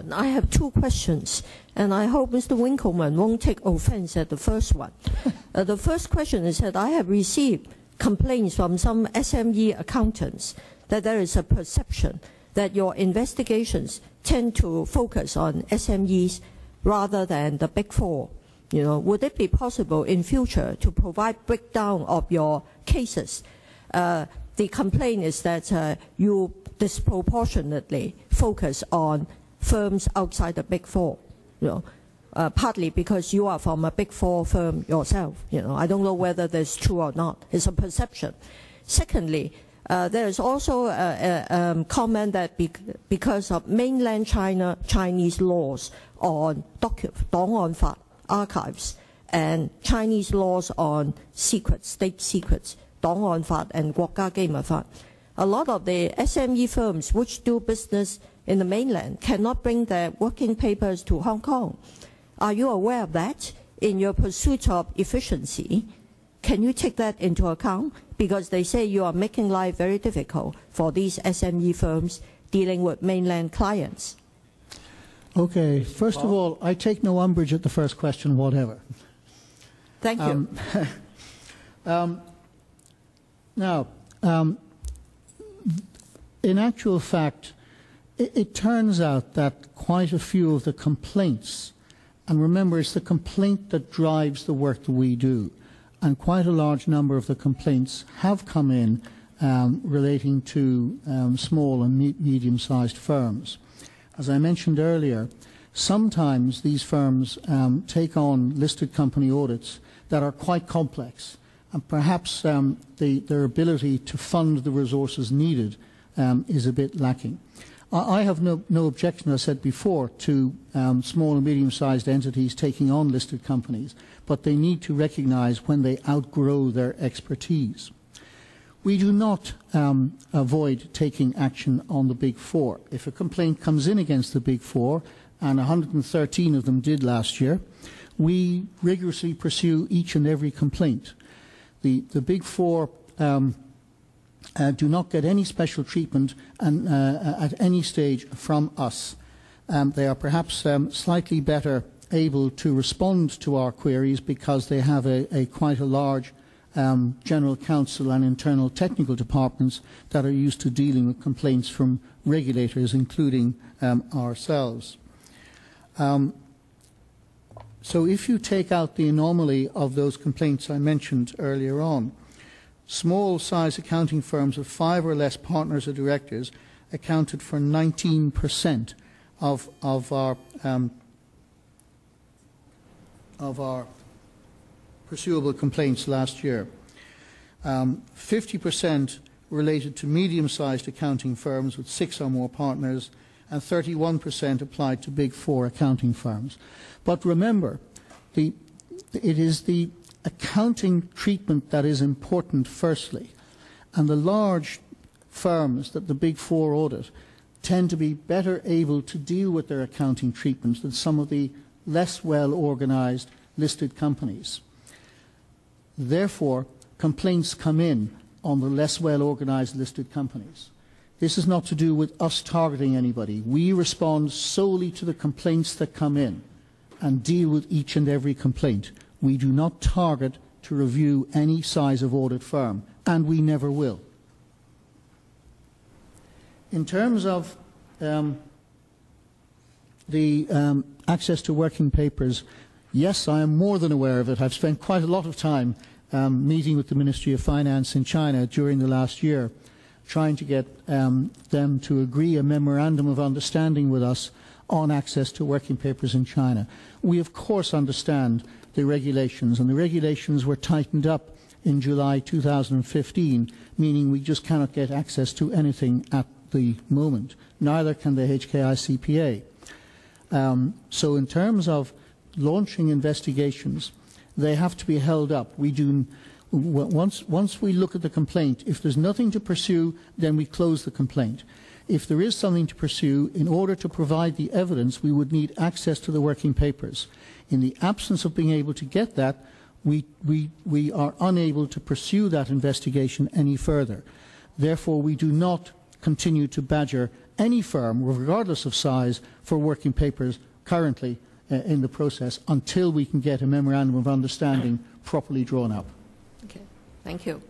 Chairman, I have two questions, and I hope Mr. Winkleman won't take offense at the first one. The first question is that I have received complaints from some SME accountants that there is a perception that your investigations tend to focus on SMEs rather than the Big Four. Would it be possible in future to provide breakdown of your cases? The complaint is that you disproportionately focus on firms outside the Big Four, partly because you are from a Big Four firm yourself. I don't know whether that's true or not. It's a perception. Secondly, there is also a comment that because of mainland Chinese laws on 檔案法 archives and Chinese laws on secrets, state secrets, 檔案法 and 國家機密法, a lot of the SME firms which do business in the mainland cannot bring their working papers to Hong Kong. Are you aware of that? In your pursuit of efficiency, can you take that into account? Because they say you are making life very difficult for these SME firms dealing with mainland clients. Okay, first of all, I take no umbrage at the first question, whatever. Thank you. Now, in actual fact, it turns out that quite a few of the complaints, and remember, it's the complaint that drives the work that we do, and quite a large number of the complaints have come in relating to small and medium-sized firms. As I mentioned earlier, sometimes these firms take on listed company audits that are quite complex, and perhaps their ability to fund the resources needed is a bit lacking. I have no objection, as I said before, to small and medium-sized entities taking on listed companies, but they need to recognize when they outgrow their expertise. We do not avoid taking action on the Big Four. If a complaint comes in against the Big Four, and 113 of them did last year, we rigorously pursue each and every complaint. The Big Four do not get any special treatment at any stage from us. They are perhaps slightly better able to respond to our queries because they have quite a large general counsel and internal technical departments that are used to dealing with complaints from regulators, including ourselves. So if you take out the anomaly of those complaints I mentioned earlier on, small-size accounting firms of 5 or less partners or directors accounted for 19% of our pursuable complaints last year. 50% related to medium-sized accounting firms with 6 or more partners, and 31% applied to Big Four accounting firms. But remember, it is the accounting treatment that is important firstly, and the large firms that the Big Four audit tend to be better able to deal with their accounting treatments than some of the less well-organized listed companies. Therefore, complaints come in on the less well-organized listed companies. This is not to do with us targeting anybody. We respond solely to the complaints that come in and deal with each and every complaint. We do not target to review any size of audit firm, and we never will. In terms of the access to working papers, yes, I am more than aware of it. I've spent quite a lot of time meeting with the Ministry of Finance in China during the last year, trying to get them to agree a memorandum of understanding with us on access to working papers in China. We, of course, understand the regulations, and the regulations were tightened up in July 2015, meaning we just cannot get access to anything at the moment. Neither can the HKICPA. So in terms of launching investigations, they have to be held up. Once we look at the complaint, if there's nothing to pursue, then we close the complaint. If there is something to pursue, in order to provide the evidence, we would need access to the working papers. In the absence of being able to get that, we are unable to pursue that investigation any further. Therefore, we do not continue to badger any firm, regardless of size, for working papers currently in the process until we can get a memorandum of understanding properly drawn up. Okay, thank you.